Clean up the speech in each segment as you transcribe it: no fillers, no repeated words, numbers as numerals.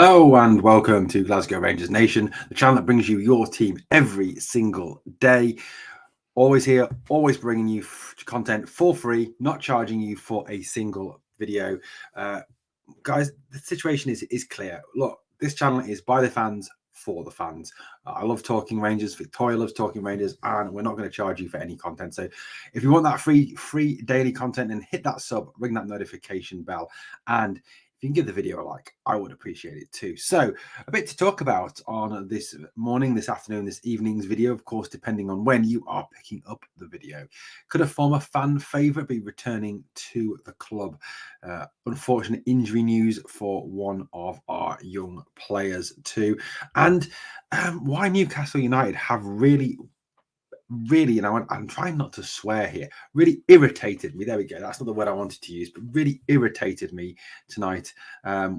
Hello and welcome to Glasgow Rangers Nation, the channel that brings you your team every single day. Always here, always bringing you content for free, not charging you for a single video. Guys, the situation is clear. Look, this channel is by the fans, for the fans. I love talking Rangers. Victoria loves talking Rangers, and we're not going to charge you for any content. So if you want that free daily content, then hit that sub, ring that notification bell, and if you can give the video a like, I would appreciate it too. So a bit to talk about on this morning, this afternoon, this evening's video, of course, depending on when you are picking up the video. Could a former fan favourite be returning to the club? Unfortunate injury news for one of our young players too. And why Newcastle United have really, I'm trying not to swear here, really irritated me. There we go. That's not the word I wanted to use, but really irritated me tonight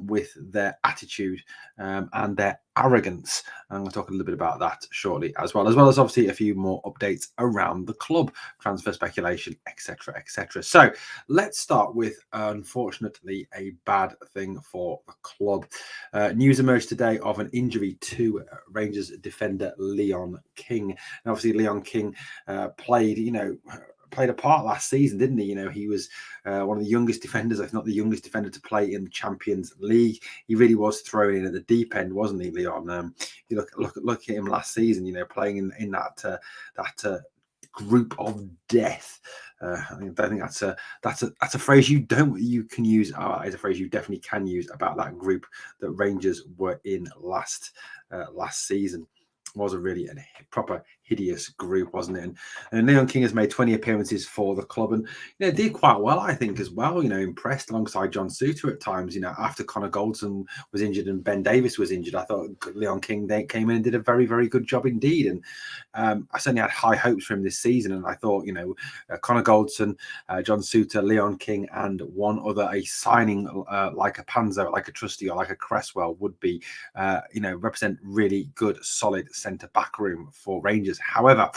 with their attitude and their arrogance. And we'll talk a little bit about that shortly as well as obviously a few more updates around the club, transfer speculation, etc., etc. So let's start with, unfortunately, a bad thing for the club. News emerged today of an injury to Rangers defender Leon King. And obviously, Leon King played a part last season, didn't he? He was one of the youngest defenders, if not the youngest defender to play in the Champions League. He really was thrown in at the deep end, wasn't he, Leon? You look at him last season, playing in that group of death. I think that's a phrase you can use. It's a phrase you definitely can use about that group that Rangers were in last season. Was a really proper hideous group, wasn't it? And Leon King has made 20 appearances for the club and did quite well, I think, as well. Impressed alongside John Souttar at times. After Connor Goldson was injured and Ben Davies was injured, I thought Leon King came in and did a very, very good job indeed. And I certainly had high hopes for him this season. And I thought, Connor Goldson, John Souttar, Leon King, and one other, a signing like a Panzer, like a Trusty, or like a Cresswell would be, represent really good, solid centre back room for Rangers. However,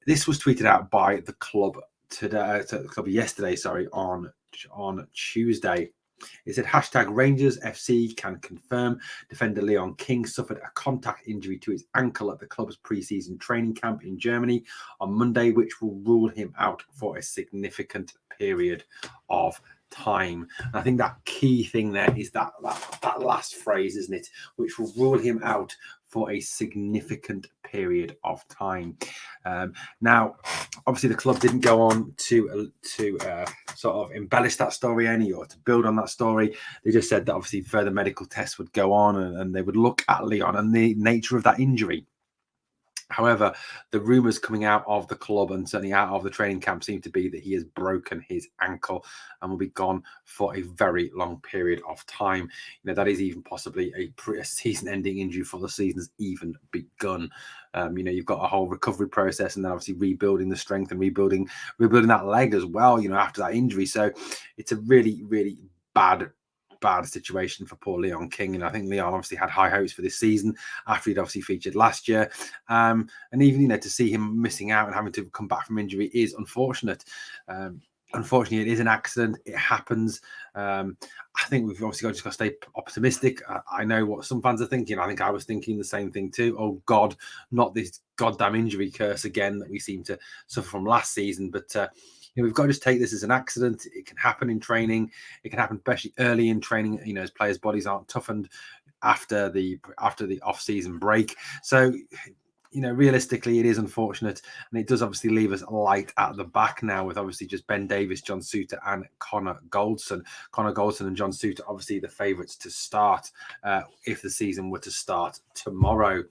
this was tweeted out by the club yesterday, on Tuesday. It said hashtag Rangers FC can confirm defender Leon King suffered a contact injury to his ankle at the club's pre-season training camp in Germany on Monday, which will rule him out for a significant period of time. And I think that key thing there is that last phrase, isn't it? Which will rule him out for a significant period of time. Now, obviously, the club didn't go on to sort of embellish that story any or to build on that story. They just said that obviously further medical tests would go on and they would look at Leon and the nature of that injury. However, the rumours coming out of the club and certainly out of the training camp seem to be that he has broken his ankle and will be gone for a very long period of time. That is even possibly a season-ending injury before the season's even begun. You've got a whole recovery process and then obviously rebuilding the strength and rebuilding that leg as well, after that injury. So it's a really, really bad situation for poor Leon King. And I think Leon obviously had high hopes for this season after he'd obviously featured last year. And even, to see him missing out and having to come back from injury is unfortunate. Unfortunately, it is an accident. It happens. I think we've obviously just got to stay optimistic. I know what some fans are thinking. I think I was thinking the same thing too. Oh, God, not this goddamn injury curse again that we seem to suffer from last season. But we've got to just take this as an accident. It can happen in training. It can happen especially early in training, as players' bodies aren't toughened after the off-season break. So, realistically, it is unfortunate. And it does obviously leave us light at the back now with obviously just Ben Davies, John Souttar and Connor Goldson. Connor Goldson and John Souttar, obviously the favourites to start if the season were to start tomorrow.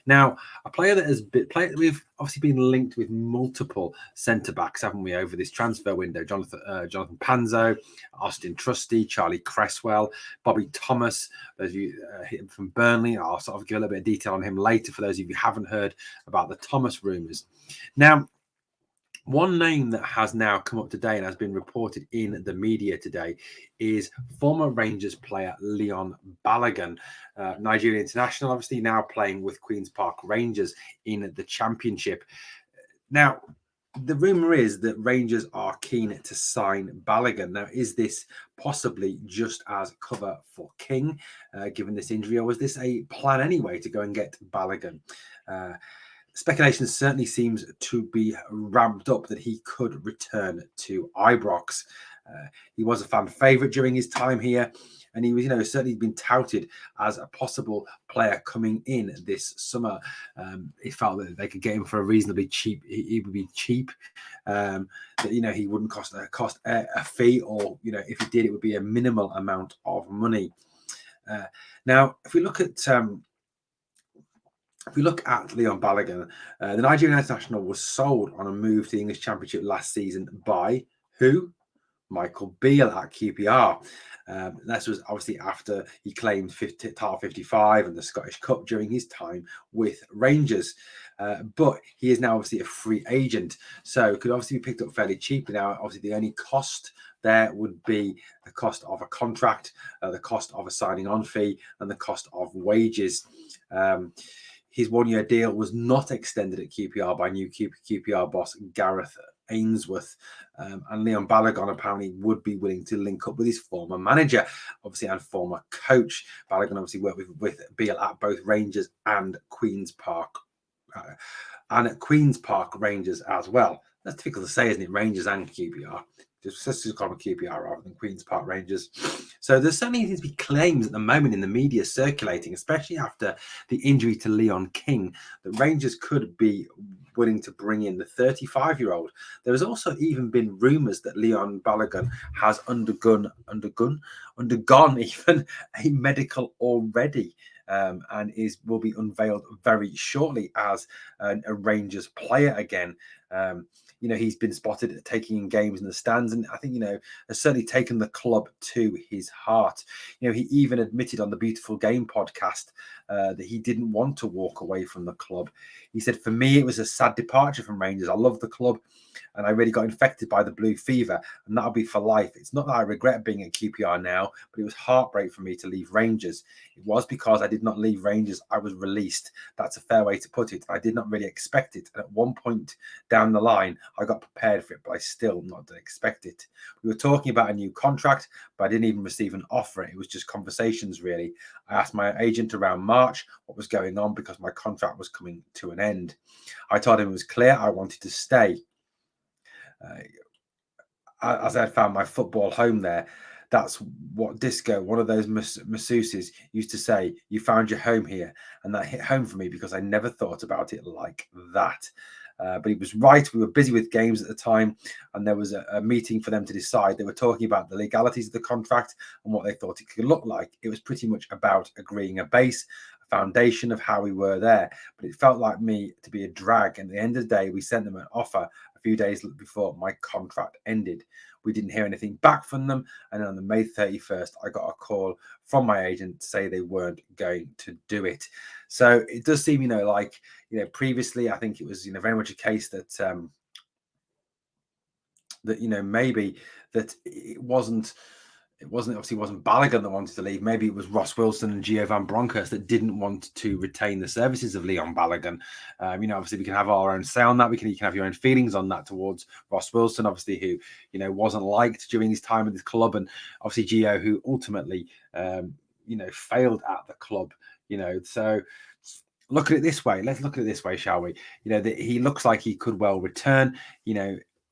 Now, a player that we've obviously been linked with multiple centre-backs, haven't we, over this transfer window? Jonathan Panzo, Austin Trusty, Charlie Cresswell, Bobby Thomas, those of you from Burnley. I'll sort of give a little bit of detail on him later for those of you who haven't heard about the Thomas rumours. Now, one name that has now come up today and has been reported in the media today is former Rangers player Leon Balogun, Nigerian international, obviously now playing with Queen's Park Rangers in the Championship. Now, The rumour is that Rangers are keen to sign Balogun. Now, is this possibly just as cover for King, given this injury, or was this a plan anyway to go and get Balogun? Speculation certainly seems to be ramped up that he could return to Ibrox. He was a fan favourite during his time here, and he was, certainly been touted as a possible player coming in this summer. It felt that they could get him for a reasonably cheap. He would be cheap. That he wouldn't cost a fee, or if he did, it would be a minimal amount of money. Now, if we look at Leon Balogun, the Nigerian international was sold on a move to the English Championship last season by who? Michael Beale at QPR. This was obviously after he claimed Tar 55 and the Scottish Cup during his time with Rangers. But he is now obviously a free agent, so could obviously be picked up fairly cheaply. Now, obviously, the only cost there would be the cost of a contract, the cost of a signing on fee, and the cost of wages. His one-year deal was not extended at QPR by new QPR boss Gareth Ainsworth, and Leon Balogun apparently would be willing to link up with his former manager, obviously, and former coach. Balogun obviously worked with Beale at both Rangers and Queen's Park, Rangers as well. That's difficult to say, isn't it? Rangers and QPR. Just call them QPR rather than Queen's Park Rangers. So there's certainly seems to be claims at the moment in the media circulating, especially after the injury to Leon King, that Rangers could be willing to bring in the 35-year-old. There has also even been rumours that Leon Balogun has undergone even a medical already. And will be unveiled very shortly as a Rangers player again. He's been spotted taking in games in the stands, and I think, has certainly taken the club to his heart. He even admitted on the Beautiful Game podcast that he didn't want to walk away from the club. He said, "For me, it was a sad departure from Rangers. I love the club, and I really got infected by the blue fever, and that'll be for life. It's not that I regret being at QPR now, but it was heartbreak for me to leave Rangers. It was because I did not leave Rangers, I was released. That's a fair way to put it. I did not really expect it. And at one point down the line, I got prepared for it, but I still not expect it. We were talking about a new contract, but I didn't even receive an offer. It was just conversations, really. I asked my agent around March what was going on because my contract was coming to an end. I told him it was clear I wanted to stay. As I found my football home there." That's what Disco, one of those masseuses, used to say. "You found your home here," and that hit home for me because I never thought about it like that. But he was right. We were busy with games at the time, and there was a meeting for them to decide. They were talking about the legalities of the contract and what they thought it could look like. It was pretty much about agreeing a base, a foundation of how we were there. But it felt like me to be a drag. And at the end of the day, we sent them an offer a few days before my contract ended. We didn't hear anything back from them. And on the May 31st, I got a call from my agent to say they weren't going to do it. So it does seem, previously, I think it was, very much a case that, maybe that it wasn't Balogun that wanted to leave. Maybe it was Ross Wilson and Gio Van Bronckhorst that didn't want to retain the services of Leon Balogun. Obviously we can have our own say on that. You can have your own feelings on that towards Ross Wilson, obviously, who, wasn't liked during his time at this club, and obviously Gio, who ultimately, failed at the club. So look at it this way. Let's look at it this way, shall we? That he looks like he could well return.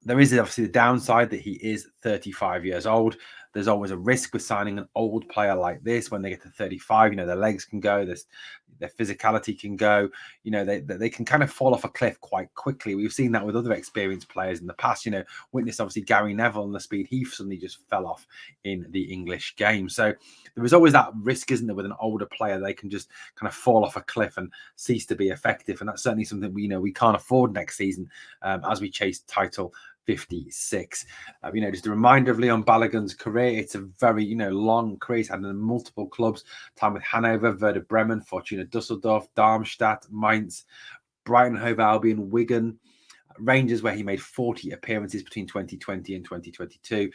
There is obviously the downside that he is 35 years old. There's always a risk with signing an old player like this. When they get to 35, their legs can go, their physicality can go. They can kind of fall off a cliff quite quickly. We've seen that with other experienced players in the past. Witness obviously Gary Neville and the speed he suddenly just fell off in the English game. So there is always that risk, isn't there, with an older player? They can just kind of fall off a cliff and cease to be effective. And that's certainly something we can't afford next season as we chase title 56. Just a reminder of Leon Balogun's career. It's a very, long career. He's had in multiple clubs, time with Hanover, Werder Bremen, Fortuna Dusseldorf, Darmstadt, Mainz, Brighton Hove Albion, Wigan, Rangers, where he made 40 appearances between 2020 and 2022,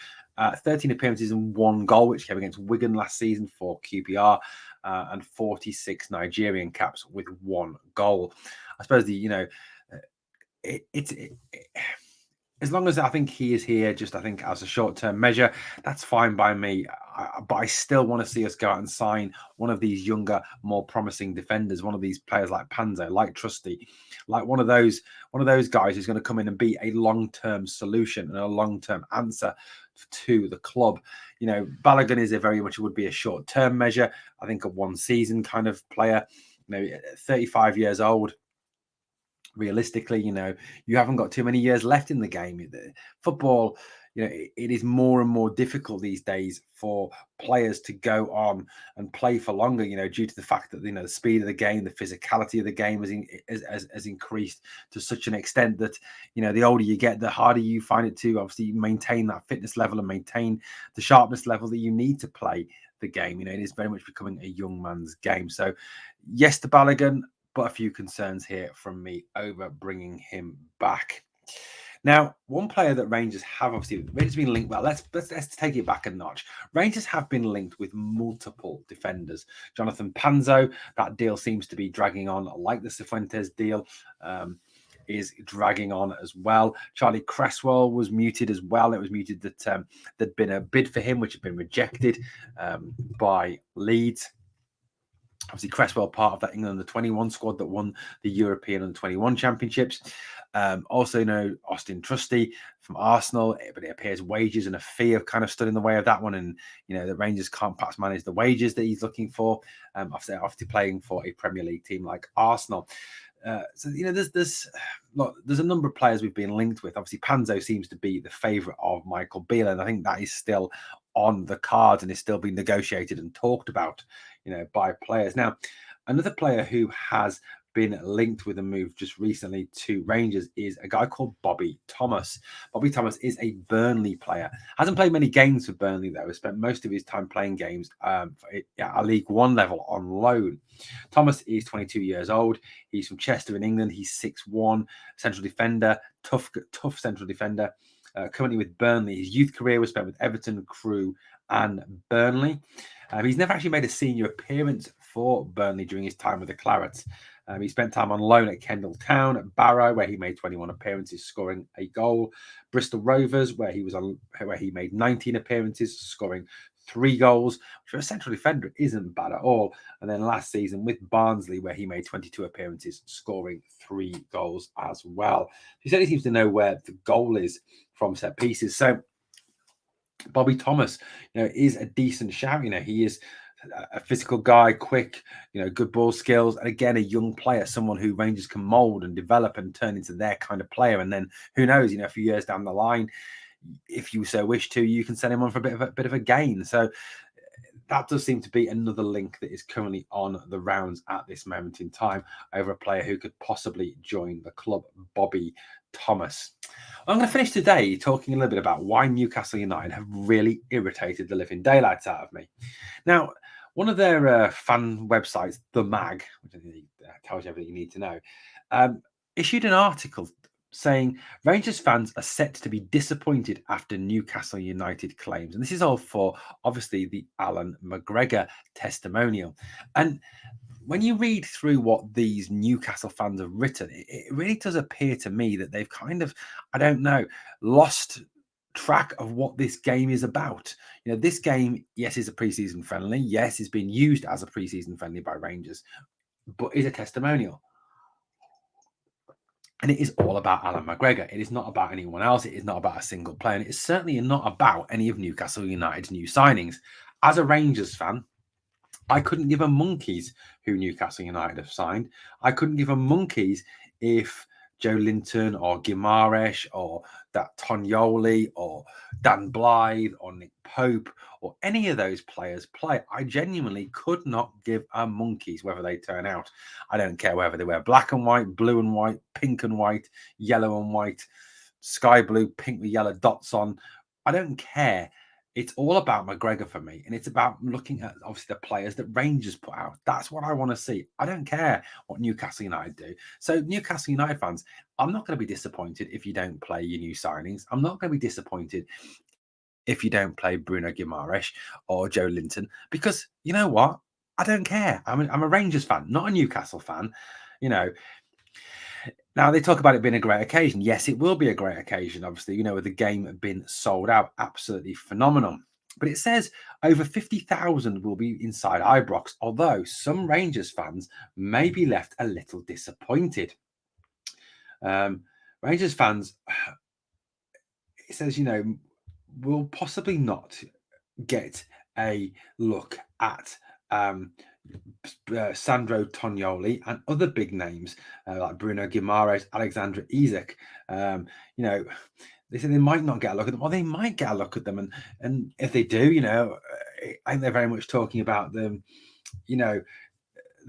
13 appearances and 1 goal, which came against Wigan last season for QPR, and 46 Nigerian caps with 1 goal. I suppose as long as I think he is here, just I think as a short-term measure, that's fine by me. But I still want to see us go out and sign one of these younger, more promising defenders, one of these players like Panzo, like Trusty, like one of those guys who's going to come in and be a long-term solution and a long-term answer to the club. Balogun is a very much would be a short-term measure. I think a one-season kind of player. 35 years old. Realistically, you haven't got too many years left in the game. Football, it is more and more difficult these days for players to go on and play for longer, due to the fact that, the speed of the game, the physicality of the game has increased to such an extent that, the older you get, the harder you find it to obviously maintain that fitness level and maintain the sharpness level that you need to play the game. It is very much becoming a young man's game. So yes to Balogun, but a few concerns here from me over bringing him back. Now, one player that Rangers have obviously been linked. Well, let's take it back a notch. Rangers have been linked with multiple defenders. Jonathan Panzo, that deal seems to be dragging on, like the Cifuentes deal. Is dragging on as well. Charlie Cresswell was muted as well. It was muted that there'd been a bid for him, which had been rejected by Leeds. Obviously, Cresswell, part of that England under 21 squad that won the European under 21 championships. Also, Austin Trusty from Arsenal, but it appears wages and a fee have kind of stood in the way of that one. And, the Rangers can't perhaps manage the wages that he's looking for after playing for a Premier League team like Arsenal. So there's a number of players we've been linked with. Obviously, Panzo seems to be the favourite of Michael Beale, and I think that is still on the cards and is still being negotiated and talked about, by players. Now, another player who has been linked with a move just recently to Rangers is a guy called Bobby Thomas. Bobby Thomas is a Burnley player. Hasn't played many games for Burnley, though. Has spent most of his time playing games at a League One level on loan. Thomas is 22 years old. He's from Chester in England. He's 6'1", central defender, tough central defender. Currently with Burnley. His youth career was spent with Everton, Crewe and Burnley. He's never actually made a senior appearance for Burnley during his time with the Clarets. He spent time on loan at Kendal Town, at Barrow, where he made 21 appearances, scoring a goal. Bristol Rovers, where he made 19 appearances, scoring 3 goals, which for a central defender isn't bad at all. And then last season with Barnsley, where he made 22 appearances, scoring 3 goals as well. He certainly seems to know where the goal is from set pieces. So Bobby Thomas, is a decent shout. He is a physical guy, quick, good ball skills, and again, a young player, someone who Rangers can mould and develop and turn into their kind of player. And then who knows, a few years down the line, if you so wish to, you can send him on for a bit of a gain. So that does seem to be another link that is currently on the rounds at this moment in time over a player who could possibly join the club, Bobby Thomas. I'm going to finish today talking a little bit about why Newcastle United have really irritated the living daylights out of me. Now, one of their fan websites, The Mag, which I think tells you everything you need to know, issued an article saying Rangers fans are set to be disappointed after Newcastle United claims. And this is all for, obviously, the Alan Mcgregor testimonial. And when you read through what these Newcastle fans have written, it really does appear to me that they've kind of, lost track of what this game is about. This game, yes, is a preseason friendly. Yes, it's been used as a preseason friendly by Rangers, but is a testimonial. And it is all about Alan Mcgregor. It is not about anyone else. It is not about a single player. And it is certainly not about any of Newcastle United's new signings. As a Rangers fan, I couldn't give a monkeys who Newcastle United have signed. I couldn't give a monkeys if Joe Linton or Guimaraes or that Tonioli or Dan Blythe or Nick Pope or any of those players play. I genuinely could not give a monkeys whether they turn out. I don't care whether they wear black and white, blue and white, pink and white, yellow and white, sky blue, pink with yellow dots on. I don't care. It's all about McGregor for me, and it's about looking at, obviously, the players that Rangers put out. That's what I want to see. I don't care what Newcastle United do. So, Newcastle United fans, I'm not going to be disappointed if you don't play your new signings. I'm not going to be disappointed if you don't play Bruno Guimaraes or Joe Linton, because you know what? I don't care. I'm a Rangers fan, not a Newcastle fan. Now, they talk about it being a great occasion. Yes, it will be a great occasion, obviously, with the game being sold out. Absolutely phenomenal. But it says over 50,000 will be inside Ibrox, although some Rangers fans may be left a little disappointed. Rangers fans, it says, will possibly not get a look at Sandro Tonali and other big names like Bruno Guimaraes, Alexander Isak. They say they might not get a look at them, or they might get a look at them, and if they do, I think they're very much talking about them, the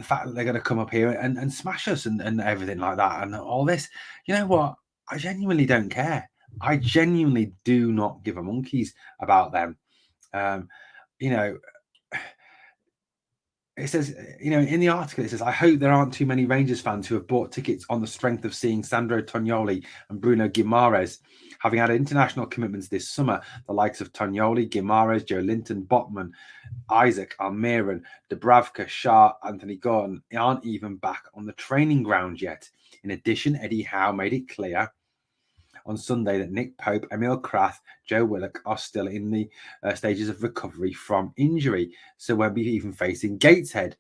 fact that they're going to come up here and smash us and everything like that, and all this. You know what? I genuinely don't care. I genuinely do not give a monkeys about them. You know, it says, in the article, it says, I hope there aren't too many Rangers fans who have bought tickets on the strength of seeing Sandro Tonali and Bruno Guimaraes. Having had international commitments this summer, the likes of Tonali, Guimaraes, Joe Linton, Botman, Isaac, Almiron, Dubravka, Shah, Anthony Gordon aren't even back on the training ground yet. In addition, Eddie Howe made it clear on Sunday that Nick Pope, Emil Krath, Joe Willock are still in the stages of recovery from injury, so won't be even facing Gateshead.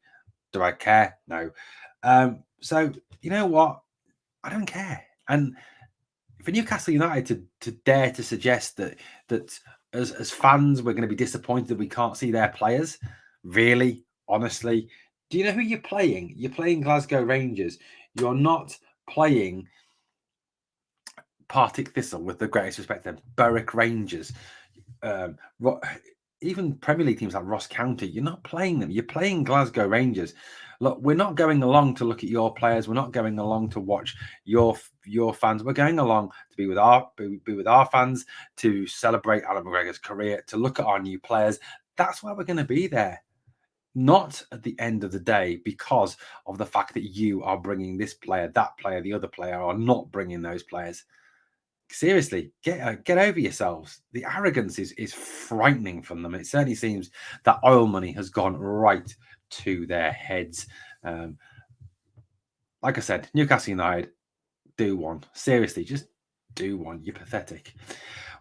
Do I care? No. So you know what? I don't care. And for Newcastle United to dare to suggest that as fans we're going to be disappointed that we can't see their players, really, honestly, do you know who you're playing? You're playing Glasgow Rangers. You're not playing Partick Thistle, with the greatest respect to them, Berwick Rangers, even Premier League teams like Ross County. You're not playing them. You're playing Glasgow Rangers. Look, we're not going along to look at your players. We're not going along to watch your fans. We're going along to be with our fans, to celebrate Alan McGregor's career, to look at our new players. That's why we're going to be there. Not at the end of the day because of the fact that you are bringing this player, that player, the other player, or not bringing those players. Seriously, get over yourselves. The arrogance is frightening from them. It certainly seems that oil money has gone right to their heads. Like I said, Newcastle United, do one. Seriously, just do one. You're pathetic.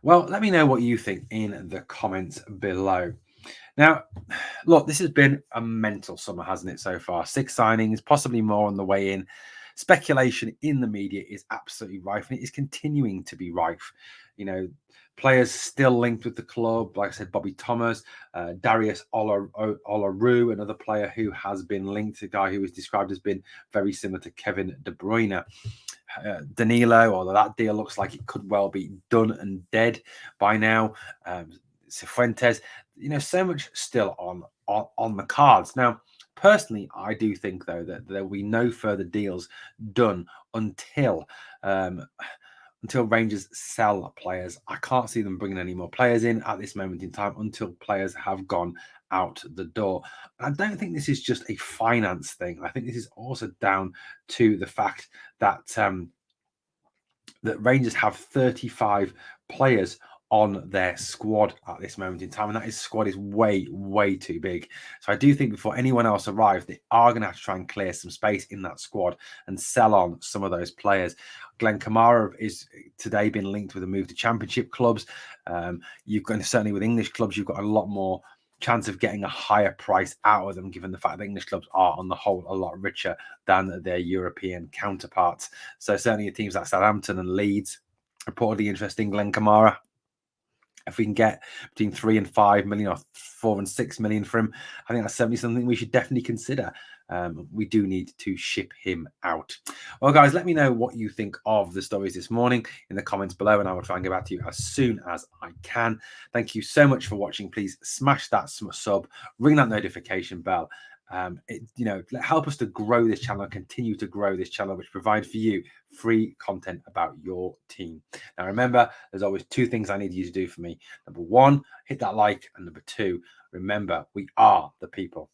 Well, let me know what you think in the comments below. Now, look, this has been a mental summer, hasn't it, so far? 6 signings, possibly more on the way in. Speculation in the media is absolutely rife, and it is continuing to be rife. Players still linked with the club, like I said, Bobby Thomas, Darius Olaru, another player who has been linked, a guy who was described as being very similar to Kevin De Bruyne. Danilo, although that deal looks like it could well be done and dead by now. Cifuentes, so much still on the cards. Now, personally, I do think, though, that there will be no further deals done until Rangers sell players. I can't see them bringing any more players in at this moment in time until players have gone out the door. I don't think this is just a finance thing. I think this is also down to the fact that that Rangers have 35 players on their squad at this moment in time, and that squad is way too big. So I do think before anyone else arrives, they are going to have to try and clear some space in that squad and sell on some of those players. Glenn Kamara is today been linked with a move to Championship clubs. You've got, certainly with English clubs, you've got a lot more chance of getting a higher price out of them, given the fact that English clubs are on the whole a lot richer than their European counterparts. So certainly teams like Southampton and Leeds reportedly interested in Glenn Kamara. If we can get between 3 and 5 million, or 4 and 6 million for him, I think that's certainly something we should definitely consider. We do need to ship him out. Well, guys, let me know what you think of the stories this morning in the comments below, and I will try and get back to you as soon as I can. Thank you so much for watching. Please smash that sub, ring that notification bell. Help us to grow this channel and continue to grow this channel, which provides for you free content about your team. Now, remember, there's always 2 things I need you to do for me. Number 1, hit that like, and number 2, remember, we are the people.